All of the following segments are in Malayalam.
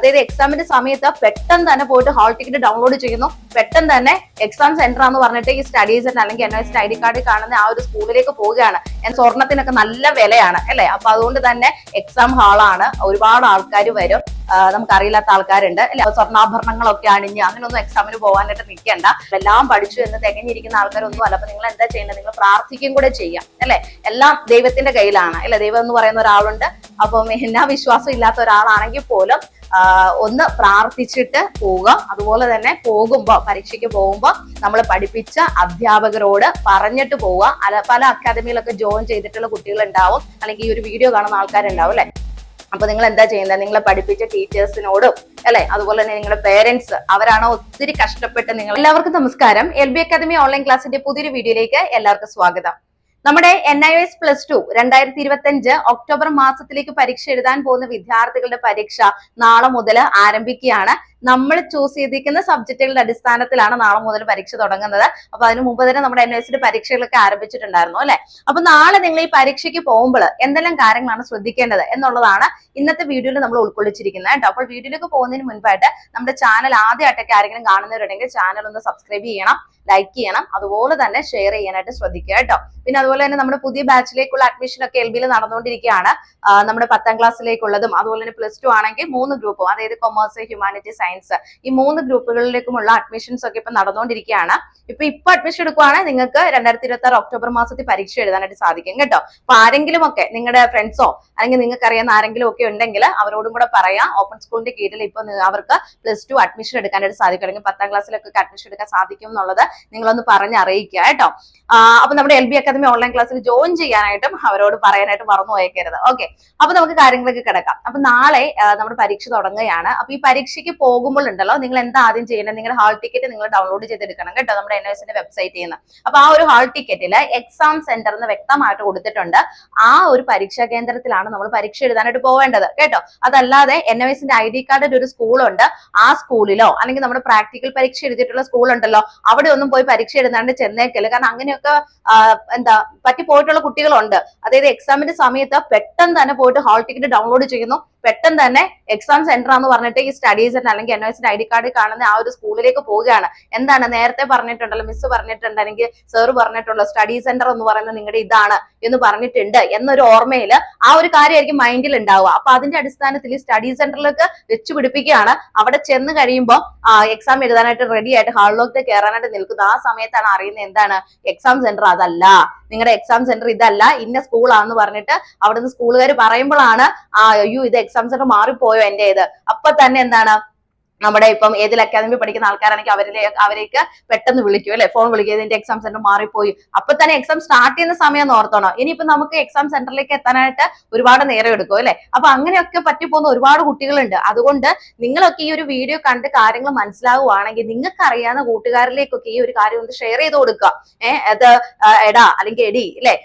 അതായത് എക്സാമിന്റെ സമയത്ത് പെട്ടെന്ന് തന്നെ പോയിട്ട് ഹാൾ ടിക്കറ്റ് ഡൗൺലോഡ് ചെയ്യുന്നു, പെട്ടെന്ന് തന്നെ എക്സാം സെന്റർ എന്ന് പറഞ്ഞിട്ട് ഈ സ്റ്റഡി സെന്റർ അല്ലെങ്കിൽ NIOS ID കാർഡിൽ കാണുന്ന ആ ഒരു സ്കൂളിലേക്ക് പോവുകയാണ്. സ്വർണത്തിനൊക്കെ നല്ല വിലയാണ് അല്ലെ. അപ്പൊ അതുകൊണ്ട് തന്നെ എക്സാം ഹാളാണ്, ഒരുപാട് ആൾക്കാർ വരും, നമുക്കറിയില്ലാത്ത ആൾക്കാരുണ്ട് അല്ലെ. സ്വർണ്ണാഭരണങ്ങളൊക്കെ അണിഞ്ഞ് അങ്ങനെയൊന്നും എക്സാമിന് പോകാനായിട്ട് നിൽക്കേണ്ട. എല്ലാം പഠിച്ചു എന്ന് തികഞ്ഞിരിക്കുന്ന ആൾക്കാരൊന്നും അല്ല. അപ്പൊ നിങ്ങൾ എന്താ ചെയ്യേണ്ടത്, നിങ്ങൾ പ്രാർത്ഥിക്കും കൂടെ ചെയ്യാം അല്ലെ. എല്ലാം ദൈവത്തിന്റെ കയ്യിലാണ് അല്ലെ. ദൈവം എന്ന് പറയുന്ന ഒരാളുണ്ട്. അപ്പം എന്നാ വിശ്വാസം ഇല്ലാത്ത ഒരാളാണെങ്കിൽ പോലും ഒന്ന് പ്രാർത്ഥിച്ചിട്ട് പോവുക. അതുപോലെ തന്നെ പരീക്ഷയ്ക്ക് പോകുമ്പോൾ നമ്മൾ പഠിപ്പിച്ച അധ്യാപകരോട് പറഞ്ഞിട്ട് പോവുക. പല അക്കാദമിയിലൊക്കെ ജോയിൻ ചെയ്തിട്ടുള്ള കുട്ടികൾ ഉണ്ടാവും, അല്ലെങ്കിൽ ഈ ഒരു വീഡിയോ കാണുന്ന ആൾക്കാരുണ്ടാവും അല്ലെ. അപ്പൊ നിങ്ങൾ എന്താ ചെയ്യുന്നത്, നിങ്ങളെ പഠിപ്പിച്ച ടീച്ചേഴ്സിനോടും അല്ലെ, അതുപോലെ തന്നെ നിങ്ങളുടെ പേരൻസ്, അവരാണ് ഒത്തിരി കഷ്ടപ്പെട്ട് നിങ്ങൾ. എല്ലാവർക്കും നമസ്കാരം. LB അക്കാദമി ഓൺലൈൻ ക്ലാസിന്റെ പുതിയൊരു വീഡിയോയിലേക്ക് എല്ലാവർക്കും സ്വാഗതം. നമ്മുടെ NIOS +2 2025 ഒക്ടോബർ മാസത്തിലേക്ക് പരീക്ഷ എഴുതാൻ പോകുന്ന വിദ്യാർത്ഥികളുടെ പരീക്ഷ നാളെ മുതൽ ആരംഭിക്കുകയാണ്. നമ്മൾ ചൂസ് ചെയ്തിരിക്കുന്ന സബ്ജക്റ്റുകളുടെ അടിസ്ഥാനത്തിലാണ് നാളെ മുതൽ പരീക്ഷ തുടങ്ങുന്നത്. അപ്പൊ അതിന് മുമ്പ് തന്നെ നമ്മുടെ NIOSന്റെ പരീക്ഷകളൊക്കെ ആരംഭിച്ചിട്ടുണ്ടായിരുന്നു അല്ലെ. അപ്പൊ നാളെ നിങ്ങൾ ഈ പരീക്ഷയ്ക്ക് പോകുമ്പോൾ എന്തെല്ലാം കാര്യങ്ങളാണ് ശ്രദ്ധിക്കേണ്ടത് എന്നുള്ളതാണ് ഇന്നത്തെ വീഡിയോയിൽ നമ്മൾ ഉൾക്കൊള്ളിച്ചിരിക്കുന്നത് കേട്ടോ. അപ്പോൾ വീഡിയോയിലേക്ക് പോകുന്നതിന് മുൻപായിട്ട് നമ്മുടെ ചാനൽ ആദ്യമായിട്ടൊക്കെ ആരെങ്കിലും കാണുന്നവരുണ്ടെങ്കിൽ ചാനൽ ഒന്ന് സബ്സ്ക്രൈബ് ചെയ്യണം, ലൈക്ക് ചെയ്യണം, അതുപോലെ തന്നെ ഷെയർ ചെയ്യാനായിട്ട് ശ്രദ്ധിക്കുക കേട്ടോ. പിന്നെ അതുപോലെ തന്നെ നമ്മുടെ പുതിയ ബാച്ചിലേക്കുള്ള അഡ്മിഷൻ ഒക്കെ LBയിൽ നടന്നുകൊണ്ടിരിക്കുകയാണ്. നമ്മുടെ 10ാം ക്ലാസ്സിലേക്കുള്ളതും അതുപോലെ തന്നെ +2 ആണെങ്കിൽ 3 ഗ്രൂപ്പും, അതായത് കൊമേഴ്സ്, ഹ്യൂമാനിറ്റി, സയൻസ്, ഈ 3 ഗ്രൂപ്പുകളിലേക്കുമുള്ള അഡ്മിഷൻസ് ഒക്കെ ഇപ്പൊ നടന്നുകൊണ്ടിരിക്കുകയാണ്. ഇപ്പൊ അഡ്മിഷൻ എടുക്കുവാണെങ്കിൽ നിങ്ങൾക്ക് 2026 ഒക്ടോബർ മാസത്തിൽ പരീക്ഷ എഴുതാനായിട്ട് സാധിക്കും കേട്ടോ. അപ്പൊ ആരെങ്കിലും ഒക്കെ നിങ്ങളുടെ ഫ്രണ്ട്സോ അല്ലെങ്കിൽ നിങ്ങൾക്ക് അറിയുന്ന ആരെങ്കിലും ഒക്കെ ഉണ്ടെങ്കിൽ അവരോടും കൂടെ പറയാം. ഓപ്പൺ സ്കൂളിന്റെ കീഴിൽ ഇപ്പൊ അവർക്ക് +2 അഡ്മിഷൻ എടുക്കാനായിട്ട് സാധിക്കും, അല്ലെങ്കിൽ 10ാം ക്ലാസ്സിലൊക്കെ അഡ്മിഷൻ എടുക്കാൻ സാധിക്കും എന്നുള്ളത് നിങ്ങളൊന്ന് പറഞ്ഞറിയിക്കുക കേട്ടോ. അപ്പൊ നമ്മുടെ LB അക്കാദമി ഓൺലൈൻ ക്ലാസ്സിൽ ജോയിൻ ചെയ്യാനായിട്ടും അവരോട് പറയാനായിട്ട് മറന്നു പോയേക്കരുത്. ഓക്കെ, അപ്പൊ നമുക്ക് കാര്യങ്ങളൊക്കെ കിടക്കാം. അപ്പൊ നാളെ നമ്മുടെ പരീക്ഷ തുടങ്ങുകയാണ്. അപ്പൊ ഈ പരീക്ഷയ്ക്ക് പോകുമ്പോൾ ഉണ്ടല്ലോ, നിങ്ങൾ എന്താ ആദ്യം ചെയ്യേണ്ടത്, നിങ്ങളുടെ ഹാൾ ടിക്കറ്റ് നിങ്ങൾ ഡൗൺലോഡ് ചെയ്തെടുക്കണം കേട്ടോ, നമ്മുടെ NIOSന്റെ വെബ്സൈറ്റിൽ നിന്ന്. അപ്പൊ ആ ഒരു ഹാൾ ടിക്കറ്റിൽ എക്സാം സെന്റർ എന്ന് വ്യക്തമായിട്ട് കൊടുത്തിട്ടുണ്ട്. ആ ഒരു പരീക്ഷാ കേന്ദ്രത്തിലാണ് നമ്മൾ പരീക്ഷ എഴുതാനായിട്ട് പോവേണ്ടത് കേട്ടോ. അതല്ലാതെ NIOSന്റെ ID കാർഡിൽ ഒരു സ്കൂളുണ്ട്, ആ സ്കൂളിലോ അല്ലെങ്കിൽ നമ്മുടെ പ്രാക്ടിക്കൽ പരീക്ഷ എഴുതിയിട്ടുള്ള സ്കൂൾ ഉണ്ടല്ലോ, അവിടെ ഒന്നും പോയി പരീക്ഷ എഴുതാണ്ട് ചെന്നേക്കല്. കാരണം അങ്ങനെയൊക്കെ പറ്റിപ്പോയിട്ടുള്ള കുട്ടികളുണ്ട്. അതായത് എക്സാമിന്റെ സമയത്ത് പെട്ടെന്ന് തന്നെ പോയിട്ട് ഹാൾ ടിക്കറ്റ് ഡൗൺലോഡ് ചെയ്യുന്നു, പെട്ടെന്ന് തന്നെ എക്സാം സെന്റർ എന്ന് പറഞ്ഞിട്ട് ഈ സ്റ്റഡി സെന്റർ അല്ലെങ്കിൽ NIOSന്റെ ID കാർഡിൽ കാണുന്ന ആ ഒരു സ്കൂളിലേക്ക് പോവുകയാണ്. എന്താണ് നേരത്തെ പറഞ്ഞിട്ടുണ്ടല്ലോ, മിസ് പറഞ്ഞിട്ടുണ്ട്, അല്ലെങ്കിൽ സാർ പറഞ്ഞിട്ടുള്ള സ്റ്റഡി സെന്റർ എന്ന് പറയുന്നത് നിങ്ങളുടെ ഇതാണ് എന്ന് പറഞ്ഞിട്ടുണ്ട് എന്നൊരു ഓർമ്മയിൽ ആ ഒരു കാര്യമായിരിക്കും മൈൻഡിൽ ഉണ്ടാവുക. അപ്പൊ അതിന്റെ അടിസ്ഥാനത്തിൽ ഈ സ്റ്റഡി സെന്ററിലേക്ക് വെച്ച് പിടിപ്പിക്കുകയാണ്. അവിടെ ചെന്ന് കഴിയുമ്പോൾ എക്സാം എഴുതാനായിട്ട് റെഡി ആയിട്ട് ഹാളിലേക്ക് കയറാനായിട്ട് നിൽക്കുന്നു. ആ സമയത്താണ് അറിയുന്നത് എന്താണ്, എക്സാം സെന്റർ അതല്ല, നിങ്ങളുടെ എക്സാം സെന്റർ ഇതല്ല, ഇന്ന സ്കൂളാന്ന് പറഞ്ഞിട്ട് അവിടുന്ന് സ്കൂളുകാർ പറയുമ്പോഴാണ് അയ്യോ ഇത് എക്സാം സെന്റർ മാറിപ്പോയോ എന്റേത്. അപ്പൊ തന്നെ എന്താണ്, നമ്മുടെ ഇപ്പം ഏതിൽ അക്കാദമി പഠിക്കുന്ന ആൾക്കാരാണെങ്കിൽ അവരേക്ക് പെട്ടെന്ന് വിളിക്കും അല്ലെ, ഫോൺ വിളിക്കും, ഇതിന്റെ എക്സാം സെന്റർ മാറിപ്പോയി. അപ്പൊ തന്നെ എക്സാം സ്റ്റാർട്ട് ചെയ്യുന്ന സമയം ഓർത്തണോ. ഇനിയിപ്പോ നമുക്ക് എക്സാം സെന്ററിലേക്ക് എത്താനായിട്ട് ഒരുപാട് നേരം എടുക്കും അല്ലെ. അപ്പൊ അങ്ങനെയൊക്കെ പറ്റിപ്പോകുന്ന ഒരുപാട് കുട്ടികളുണ്ട്. അതുകൊണ്ട് നിങ്ങളൊക്കെ ഈ ഒരു വീഡിയോ കണ്ട് കാര്യങ്ങൾ മനസ്സിലാവുകയാണെങ്കിൽ നിങ്ങൾക്ക് അറിയാവുന്ന കൂട്ടുകാരിലേക്കൊക്കെ ഈ ഒരു കാര്യം ഒന്ന് ഷെയർ ചെയ്ത് കൊടുക്കുക. അത് എടാ അല്ലെങ്കിൽ എടി അല്ലെ,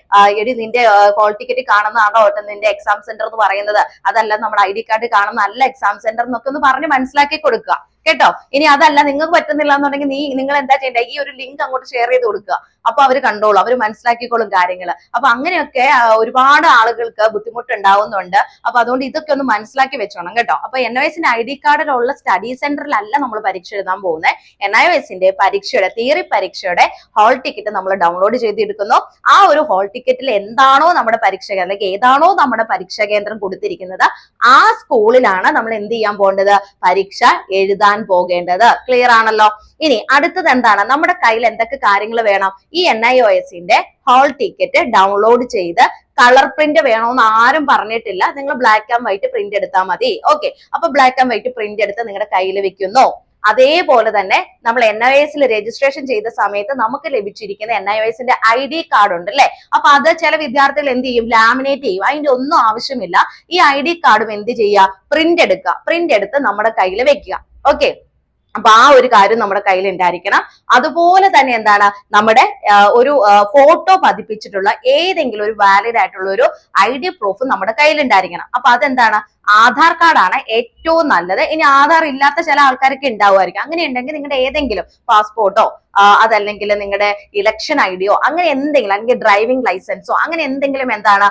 എടി നിന്റെ ഹോൾ ടിക്കറ്റ് കാണുന്നതാണോ നിന്റെ എക്സാം സെന്റർ എന്ന് പറയുന്നത്, അതല്ല നമ്മുടെ ID കാർഡ് കാണുന്ന നല്ല എക്സാം സെന്റർ എന്നൊക്കെ ഒന്ന് പറഞ്ഞ് മനസ്സിലാക്കി കൊടുക്കുക കേട്ടോ. ഇനി അതല്ല നിങ്ങൾക്ക് പറ്റുന്നില്ല എന്നുണ്ടെങ്കിൽ നിങ്ങൾ എന്താ ചെയ്യേണ്ടത്, ഈ ഒരു ലിങ്ക് അങ്ങോട്ട് ഷെയർ ചെയ്ത് കൊടുക്കുക. അപ്പൊ അവർ കണ്ടോളും, അവർ മനസ്സിലാക്കിക്കോളും കാര്യങ്ങൾ. അപ്പൊ അങ്ങനെയൊക്കെ ഒരുപാട് ആളുകൾക്ക് ബുദ്ധിമുട്ടുണ്ടാവുന്നുണ്ട്. അപ്പൊ അതുകൊണ്ട് ഇതൊക്കെ ഒന്ന് മനസ്സിലാക്കി വെച്ചോണം കേട്ടോ. അപ്പൊ NIOSന്റെ ID കാർഡിലുള്ള സ്റ്റഡി സെന്ററിലല്ല നമ്മൾ പരീക്ഷ എഴുതാൻ പോകുന്നത്. NIOSന്റെ പരീക്ഷയുടെ തിയറി പരീക്ഷയുടെ ഹാൾ ടിക്കറ്റ് നമ്മൾ ഡൗൺലോഡ് ചെയ്തെടുക്കുന്നു. ആ ഒരു ഹാൾ ടിക്കറ്റിൽ എന്താണോ നമ്മുടെ പരീക്ഷ അല്ലെങ്കിൽ ഏതാണോ നമ്മുടെ പരീക്ഷാ കേന്ദ്രം കൊടുത്തിരിക്കുന്നത് ആ സ്കൂളിലാണ് നമ്മൾ എന്ത് ചെയ്യാൻ പോകേണ്ടത്, പരീക്ഷ എഴുതാൻ പോകേണ്ടത്. ക്ലിയർ ആണല്ലോ. ഇനി അടുത്തത് എന്താണ്, നമ്മുടെ കയ്യിൽ എന്തൊക്കെ കാര്യങ്ങൾ വേണം. ഈ NIOSന്റെ ഹാൾ ടിക്കറ്റ് ഡൗൺലോഡ് ചെയ്ത് കളർ പ്രിന്റ് വേണമെന്ന് ആരും പറഞ്ഞിട്ടില്ല. നിങ്ങൾ ബ്ലാക്ക് ആൻഡ് വൈറ്റ് പ്രിന്റ് എടുത്താൽ മതി. ഓക്കെ, അപ്പൊ ബ്ലാക്ക് ആൻഡ് വൈറ്റ് പ്രിന്റ് എടുത്ത് നിങ്ങളുടെ കയ്യിൽ വെക്കുന്നു. അതേപോലെ തന്നെ നമ്മൾ NIOSൽ രജിസ്ട്രേഷൻ ചെയ്ത സമയത്ത് നമുക്ക് ലഭിച്ചിരിക്കുന്ന NIOSന്റെ ID കാർഡ് ഉണ്ട് അല്ലെ. അപ്പൊ അത് ചില വിദ്യാർത്ഥികൾ എന്ത് ചെയ്യും, ലാമിനേറ്റ് ചെയ്യും. അതിന്റെ ഒന്നും ആവശ്യമില്ല. ഈ ID കാർഡും എന്ത് ചെയ്യുക, പ്രിന്റ് എടുക്കുക. പ്രിന്റ് എടുത്ത് നമ്മുടെ കയ്യിൽ വെക്കുക. ഓക്കെ, അപ്പൊ ആ ഒരു കാര്യം നമ്മുടെ കയ്യിൽ ഉണ്ടായിരിക്കണം. അതുപോലെ തന്നെ എന്താണ്, നമ്മുടെ ഒരു ഫോട്ടോ പതിപ്പിച്ചിട്ടുള്ള ഏതെങ്കിലും ഒരു വാലിഡ് ആയിട്ടുള്ള ഒരു ID പ്രൂഫ് നമ്മുടെ കയ്യിൽ ഉണ്ടായിരിക്കണം. അപ്പൊ അതെന്താണ്, ആധാർ കാർഡാണ് ഏറ്റവും നല്ലത്. ഇനി ആധാർ ഇല്ലാത്ത ചില ആൾക്കാരൊക്കെ ഉണ്ടാവുമായിരിക്കും. അങ്ങനെ ഉണ്ടെങ്കിൽ നിങ്ങളുടെ ഏതെങ്കിലും പാസ്പോർട്ടോ അതല്ലെങ്കിൽ നിങ്ങളുടെ ഇലക്ഷൻ ഐഡിയോ അങ്ങനെ എന്തെങ്കിലും, അല്ലെങ്കിൽ ഡ്രൈവിംഗ് ലൈസൻസോ അങ്ങനെ എന്തെങ്കിലും എന്താണ്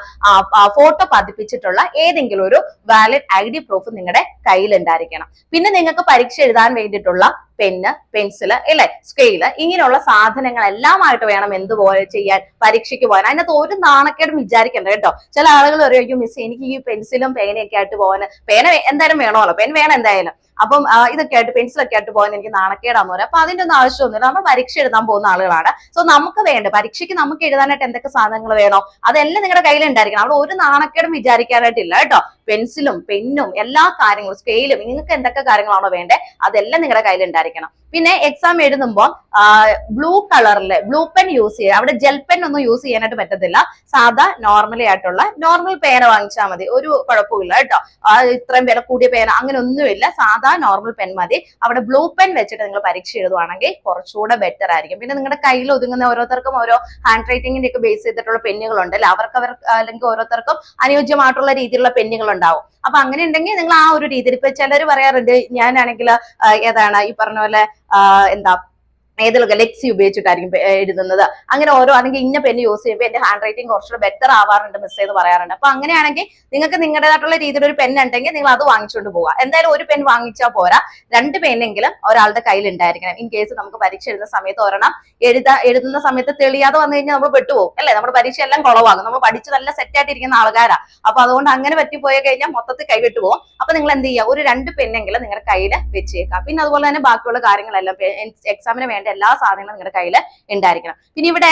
ഫോട്ടോ പതിപ്പിച്ചിട്ടുള്ള ഏതെങ്കിലും ഒരു വാലിഡ് ID പ്രൂഫ് നിങ്ങളുടെ കയ്യിൽ ഉണ്ടായിരിക്കണം. പിന്നെ നിങ്ങൾക്ക് പരീക്ഷ എഴുതാൻ വേണ്ടിയിട്ടുള്ള പെന്ന്, പെൻസില്, അല്ലെ, സ്കെയില്, ഇങ്ങനെയുള്ള സാധനങ്ങളെല്ലാമായിട്ട് വേണം എന്തുപോലെ ചെയ്യാൻ, പരീക്ഷയ്ക്ക് പോകാൻ. അതിനകത്ത് ഒരു നാണക്കേടും വിചാരിക്കണ്ട കേട്ടോ. ചില ആളുകൾ പറയും മിസ് എനിക്ക് ഈ പെൻസിലും പേനയൊക്കെ ആയിട്ട് പോകാൻ, പേന എന്തായാലും വേണമല്ലോ, പെൻ വേണം എന്തായാലും, അപ്പം ഇതൊക്കെ ആയിട്ട് പെൻസിലൊക്കെ ആയിട്ട് പോകാൻ എനിക്ക് നാണക്കേടാന്ന് പറയാം. അപ്പൊ അതിന്റെ ഒന്നും ആവശ്യമൊന്നുമില്ല. നമ്മൾ പരീക്ഷ എഴുതാൻ പോകുന്ന ആളുകളാണ്. സോ നമുക്ക് വേണ്ട പരീക്ഷയ്ക്ക് നമുക്ക് എഴുതാനായിട്ട് എന്തൊക്കെ സാധനങ്ങൾ വേണോ അതെല്ലാം നിങ്ങളുടെ കയ്യിൽ ഉണ്ടായിരിക്കണം. അവിടെ ഒരു നാണക്കേടും വിചാരിക്കാനായിട്ടില്ല കേട്ടോ. പെൻസിലും പെന്നും എല്ലാ കാര്യങ്ങളും, സ്കെയിലും, നിങ്ങൾക്ക് എന്തൊക്കെ കാര്യങ്ങളാണോ വേണ്ടേ അതെല്ലാം നിങ്ങളുടെ കയ്യിൽ ഉണ്ടായിരിക്കണം. പിന്നെ എക്സാം എഴുതുമ്പോൾ ബ്ലൂ കളറില് ബ്ലൂ പെൻ യൂസ് ചെയ്യുക. അവിടെ ജെൽ പെൻ ഒന്നും യൂസ് ചെയ്യാനായിട്ട് പറ്റത്തില്ല. സാധാ നോർമലി ആയിട്ടുള്ള നോർമൽ പേന വാങ്ങിച്ചാൽ മതി, ഒരു കുഴപ്പമില്ല കേട്ടോ. ഇത്രയും വില കൂടിയ പേന അങ്ങനെ ഒന്നുമില്ല, സാധാ നോർമൽ പെൻ മതി. അവിടെ ബ്ലൂ പെൻ വെച്ചിട്ട് നിങ്ങൾ പരീക്ഷ എഴുതുവാണെങ്കിൽ കുറച്ചുകൂടെ ബെറ്റർ ആയിരിക്കും. പിന്നെ നിങ്ങളുടെ കയ്യിൽ ഒതുങ്ങുന്ന ഓരോരുത്തർക്കും ഓരോ ഹാൻഡ് റൈറ്റിംഗിന്റെ ഒക്കെ ബേസ് ചെയ്തിട്ടുള്ള പെന്നുകളുണ്ട് അല്ലെ, അവർക്ക് അല്ലെങ്കിൽ ഓരോരുത്തർക്കും അനുയോജ്യമായിട്ടുള്ള രീതിയിലുള്ള പെന്നുകൾ ഉണ്ടാവും. അപ്പൊ അങ്ങനെ ഉണ്ടെങ്കിൽ നിങ്ങൾ ആ ഒരു രീതിയിൽ, ഇപ്പൊ ചിലർ പറയാറുണ്ട് ഞാനാണെങ്കിൽ ഏതാണ് ഈ പറഞ്ഞ പോലെ ഏതൊക്കെ ലെക്സി ഉപയോഗിച്ചിട്ടായിരിക്കും എഴുതുന്നത്, അങ്ങനെ ഓരോ അല്ലെങ്കിൽ ഇന്ന പെന്ന് യൂസ് ചെയ്യുമ്പോൾ എന്റെ ഹാൻഡ് റൈറ്റിംഗ് കുറച്ചുകൂടെ ബെറ്റർ ആവാറുണ്ട് മിസ് എന്ന് പറയാറുണ്ട്. അപ്പൊ അങ്ങനെയാണെങ്കിൽ നിങ്ങൾക്ക് നിങ്ങളുടേതായിട്ടുള്ള രീതിയിൽ ഒരു പെൻ ഉണ്ടെങ്കിൽ നിങ്ങൾ അത് വാങ്ങിച്ചുകൊണ്ട് പോവുക. എന്തായാലും ഒരു പെൻ വാങ്ങിച്ചാൽ പോരാ, 2 പെന്നെങ്കിലും ഒരാളുടെ കയ്യിൽ ഉണ്ടായിരിക്കണം. ഇൻ കേസ് നമുക്ക് പരീക്ഷ എഴുതുന്ന സമയത്ത് ഒരെണ്ണം എഴുതുന്ന സമയത്ത് തെളിയാതെ വന്നു കഴിഞ്ഞാൽ നമ്മൾ പെട്ടുപോകും അല്ലെ, നമ്മുടെ പരീക്ഷ എല്ലാം കുളവാകും. നമ്മൾ പഠിച്ച് നല്ല സെറ്റ് ആയിട്ടിരിക്കുന്ന ആൾക്കാരാ. അപ്പൊ അതുകൊണ്ട് അങ്ങനെ പറ്റിപ്പോയി കഴിഞ്ഞാൽ മൊത്തത്തിൽ കൈവിട്ടു പോകും. അപ്പൊ നിങ്ങൾ എന്ത് ചെയ്യുക, ഒരു 2 പെന്നെങ്കിലും നിങ്ങളുടെ കയ്യിൽ വെച്ചേക്കാം. പിന്നെ അതുപോലെ തന്നെ ബാക്കിയുള്ള കാര്യങ്ങളെല്ലാം എക്സാമിന് വേണ്ട എല്ലാ സാധനങ്ങളും നിങ്ങളുടെ കയ്യിൽ ഉണ്ടായിരിക്കണം. പിന്നെ ഇവിടെ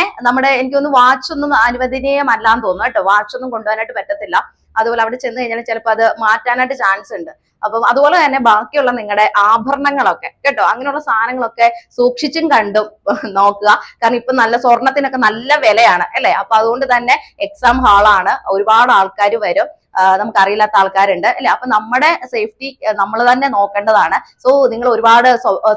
എനിക്കൊന്ന് വാച്ചൊന്നും അനുവദനീയമല്ലാന്ന് തോന്നുന്നു കേട്ടോ. വാച്ചൊന്നും കൊണ്ടുപോകാനായിട്ട് പറ്റത്തില്ല. അതുപോലെ അവിടെ ചെന്ന് കഴിഞ്ഞാൽ ചിലപ്പോൾ അത് മാറ്റാനായിട്ട് ചാൻസ് ഉണ്ട്. അപ്പം അതുപോലെ തന്നെ ബാക്കിയുള്ള നിങ്ങളുടെ ആഭരണങ്ങളൊക്കെ കേട്ടോ, അങ്ങനെയുള്ള സാധനങ്ങളൊക്കെ സൂക്ഷിച്ചും കണ്ടും നോക്കുക. കാരണം ഇപ്പൊ നല്ല സ്വർണത്തിനൊക്കെ നല്ല വിലയാണ് അല്ലെ. അപ്പൊ അതുകൊണ്ട് തന്നെ എക്സാം ഹാളാണ്, ഒരുപാട് ആൾക്കാർ വരും, നമുക്കറിയില്ലാത്ത ആൾക്കാരുണ്ട് അല്ലെ. അപ്പൊ നമ്മുടെ സേഫ്റ്റി നമ്മൾ തന്നെ നോക്കേണ്ടതാണ്. സോ നിങ്ങൾ ഒരുപാട്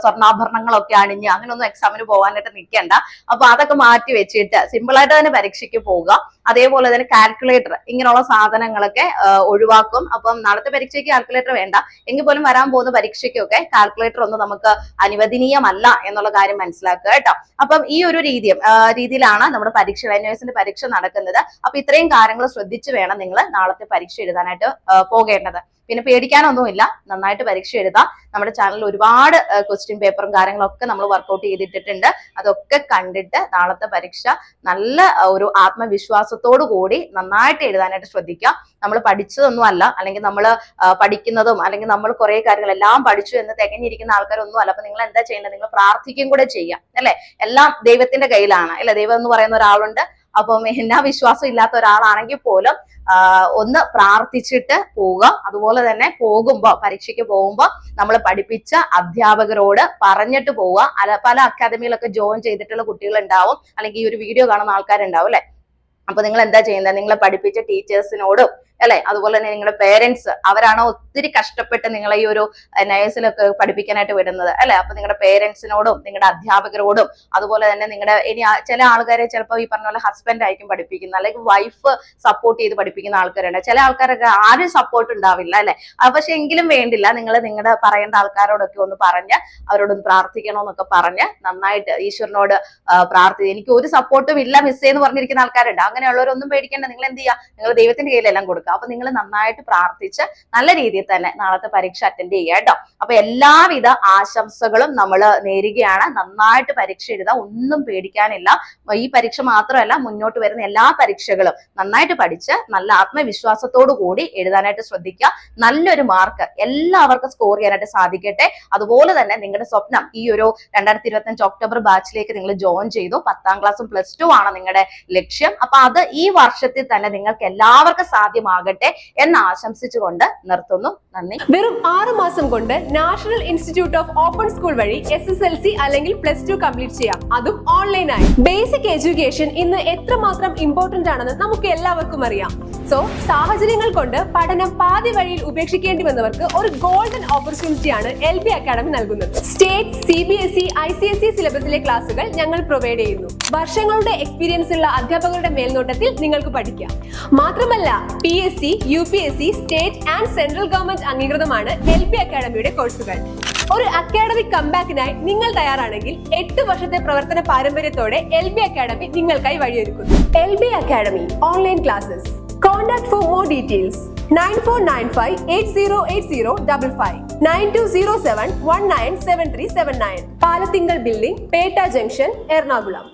സ്വർണ്ണാഭരണങ്ങളൊക്കെ അണിഞ്ഞ് അങ്ങനെയൊന്നും എക്സാമിന് പോകാനായിട്ട് നിൽക്കേണ്ട. അപ്പൊ അതൊക്കെ മാറ്റി വെച്ചിട്ട് സിമ്പിൾ ആയിട്ട് തന്നെ പരീക്ഷയ്ക്ക് പോവുക. അതേപോലെ തന്നെ കാൽക്കുലേറ്റർ ഇങ്ങനെയുള്ള സാധനങ്ങളൊക്കെ ഒഴിവാക്കും. അപ്പം നാളത്തെ പരീക്ഷയ്ക്ക് കാൽക്കുലേറ്റർ വേണ്ട, എങ്കിൽ പോലും വരാൻ പോകുന്ന പരീക്ഷയ്ക്കൊക്കെ കാൽക്കുലേറ്റർ ഒന്നും നമുക്ക് അനുവദനീയമല്ല എന്നുള്ള കാര്യം മനസ്സിലാക്കുക കേട്ടോ. അപ്പം ഈ ഒരു രീതിയിലാണ് നമ്മുടെ പരീക്ഷ NIOSന്റെ പരീക്ഷ നടക്കുന്നത്. അപ്പൊ ഇത്രയും കാര്യങ്ങൾ ശ്രദ്ധിച്ചു വേണം നിങ്ങൾ നാളത്തെ പരീക്ഷ എഴുതാനായിട്ട് പോകേണ്ടത്. പിന്നെ പേടിക്കാനൊന്നുമില്ല, നന്നായിട്ട് പരീക്ഷ എഴുതാം. നമ്മുടെ ചാനലിൽ ഒരുപാട് ക്വസ്റ്റ്യൻ പേപ്പറും കാര്യങ്ങളൊക്കെ നമ്മൾ വർക്ക്ഔട്ട് ചെയ്തിട്ടിട്ടുണ്ട്. അതൊക്കെ കണ്ടിട്ട് നാളത്തെ പരീക്ഷ നല്ല ഒരു ആത്മവിശ്വാസത്തോടു കൂടി നന്നായിട്ട് എഴുതാനായിട്ട് ശ്രദ്ധിക്കുക. നമ്മൾ പഠിച്ചതൊന്നും അല്ല, അല്ലെങ്കിൽ നമ്മൾ പഠിക്കുന്നതും അല്ലെങ്കിൽ നമ്മൾ കുറെ കാര്യങ്ങൾ എല്ലാം പഠിച്ചു എന്ന് തികഞ്ഞിരിക്കുന്ന ആൾക്കാരൊന്നും അല്ല. അപ്പൊ നിങ്ങൾ എന്താ ചെയ്യേണ്ടത്, നിങ്ങൾ പ്രാർത്ഥിക്കും കൂടെ ചെയ്യാം അല്ലെ. എല്ലാം ദൈവത്തിന്റെ കയ്യിലാണ് അല്ലെ. ദൈവം എന്ന് പറയുന്ന ഒരാളുണ്ട്. അപ്പം എന്നാ വിശ്വാസം ഇല്ലാത്ത ഒരാളാണെങ്കിൽ പോലും ഒന്ന് പ്രാർത്ഥിച്ചിട്ട് പോവുക. അതുപോലെ തന്നെ പരീക്ഷയ്ക്ക് പോകുമ്പോൾ നമ്മൾ പഠിപ്പിച്ച അധ്യാപകരോട് പറഞ്ഞിട്ട് പോവുക. പല അക്കാദമിയിലൊക്കെ ജോയിൻ ചെയ്തിട്ടുള്ള കുട്ടികൾ ഉണ്ടാവും, അല്ലെങ്കിൽ ഈ ഒരു വീഡിയോ കാണുന്ന ആൾക്കാരുണ്ടാവും അല്ലെ. അപ്പൊ നിങ്ങൾ എന്താ ചെയ്യുന്നത്, നിങ്ങളെ പഠിപ്പിച്ച ടീച്ചേഴ്സിനോടും അല്ലെ, അതുപോലെ തന്നെ നിങ്ങളുടെ പേരൻസ്, അവരാണ് ഒത്തിരി കഷ്ടപ്പെട്ട് നിങ്ങളെ ഈ ഒരു NIOSലൊക്കെ പഠിപ്പിക്കാനായിട്ട് വിടുന്നത് അല്ലെ. അപ്പൊ നിങ്ങളുടെ പേരൻസിനോടും നിങ്ങളുടെ അധ്യാപകരോടും, അതുപോലെ തന്നെ നിങ്ങളുടെ ചില ആൾക്കാരെ ചിലപ്പോൾ ഈ പറഞ്ഞ പോലെ ഹസ്ബൻഡ് ആയിരിക്കും പഠിപ്പിക്കുന്നത്, അല്ലെങ്കിൽ വൈഫ് സപ്പോർട്ട് ചെയ്ത് പഠിപ്പിക്കുന്ന ആൾക്കാരുണ്ട്. ചില ആൾക്കാരൊക്കെ ആരും സപ്പോർട്ട് ഉണ്ടാവില്ല അല്ലെ. പക്ഷെ എങ്കിലും വേണ്ടില്ല, നിങ്ങൾ നിങ്ങളുടെ പറയേണ്ട ആൾക്കാരോടൊക്കെ ഒന്ന് പറഞ്ഞ് അവരോടൊന്ന് പ്രാർത്ഥിക്കണമെന്നൊക്കെ പറഞ്ഞ് നന്നായിട്ട് ഈശ്വരനോട് എനിക്ക് ഒരു സപ്പോർട്ടും ഇല്ല മിസ്സേ എന്ന് പറഞ്ഞിരിക്കുന്ന ആൾക്കാരുണ്ട്. അങ്ങനെയുള്ളവരൊന്നും പേടിക്കേണ്ട. നിങ്ങൾ എന്ത് ചെയ്യുക, നിങ്ങൾ ദൈവത്തിന്റെ കയ്യിലെല്ലാം കൊടുക്കുക. അപ്പൊ നിങ്ങൾ നന്നായിട്ട് പ്രാർത്ഥിച്ച് നല്ല രീതിയിൽ തന്നെ നാളത്തെ പരീക്ഷ അറ്റൻഡ് ചെയ്യുക കേട്ടോ. അപ്പൊ എല്ലാവിധ ആശംസകളും നമ്മൾ നേരുകയാണ്. നന്നായിട്ട് പരീക്ഷ എഴുതാം, ഒന്നും പേടിക്കാനില്ല. ഈ പരീക്ഷ മാത്രമല്ല, മുന്നോട്ട് വരുന്ന എല്ലാ പരീക്ഷകളും നന്നായിട്ട് പഠിച്ച് നല്ല ആത്മവിശ്വാസത്തോടു കൂടി എഴുതാനായിട്ട് ശ്രദ്ധിക്കുക. നല്ലൊരു മാർക്ക് എല്ലാവർക്കും സ്കോർ ചെയ്യാനായിട്ട് സാധിക്കട്ടെ. അതുപോലെ തന്നെ നിങ്ങളുടെ സ്വപ്നം ഈ ഒരു 2025 ഒക്ടോബർ ബാച്ചിലേക്ക് നിങ്ങൾ ജോയിൻ ചെയ്തു. 10ാം ക്ലാസ്സും +2 ആണ് നിങ്ങളുടെ ലക്ഷ്യം. അപ്പൊ അത് ഈ വർഷത്തിൽ തന്നെ നിങ്ങൾക്ക് എല്ലാവർക്കും സാധ്യമാകട്ടെ എന്ന് ആശംസിച്ചുകൊണ്ട് നിർത്തുന്നു. നന്ദി. വെറും 6 മാസം കൊണ്ട് national institute of open school വഴി SSLC അല്ലെങ്കിൽ +2 കംപ്ലീറ്റ് ചെയ്യാം, അതും ഓൺലൈനായി. ബേസിക് എഡ്യൂക്കേഷൻ ഇന്ന് എത്രമാത്രം ഇമ്പോർട്ടന്റ് ആണെന്ന് നമുക്ക് എല്ലാവർക്കും അറിയാം. സോ സാഹചര്യങ്ങൾ കൊണ്ട് പഠനം പാതി വഴിയിൽ ഉപേക്ഷിക്കേണ്ടി വന്നവർക്ക് ഒരു ഗോൾഡൻ ഓപ്പർച്യൂണിറ്റിയാണ് LB അക്കാഡമി നൽകുന്നത്. സ്റ്റേറ്റ്, CBSE, ICSE സിലബസിലെ ക്ലാസുകൾ ഞങ്ങൾ പ്രൊവൈഡ് ചെയ്യുന്നു. വർഷങ്ങളുടെ എക്സ്പീരിയൻസ് ഉള്ള അധ്യാപകരുടെ മേൽനോട്ടത്തിൽ നിങ്ങൾക്ക് പഠിക്കാം. മാത്രമല്ല PSC, UPSC, state and central government അംഗീകൃതമാണ് LB അക്കാഡമിയുടെ കോഴ്സുകൾ. ഒരു അക്കാഡമിക് കംബാക്കിനായി നിങ്ങൾ തയ്യാറാണെങ്കിൽ 8 വർഷത്തെ പ്രവർത്തന പാരമ്പര്യത്തോടെ LB അക്കാഡമി നിങ്ങൾക്കായി വഴിയൊരുക്കുന്നു. LB academy online classes. Contact for more details 9495808055 9207197379 Palathinkal building, Pettah junction, Ernakulam.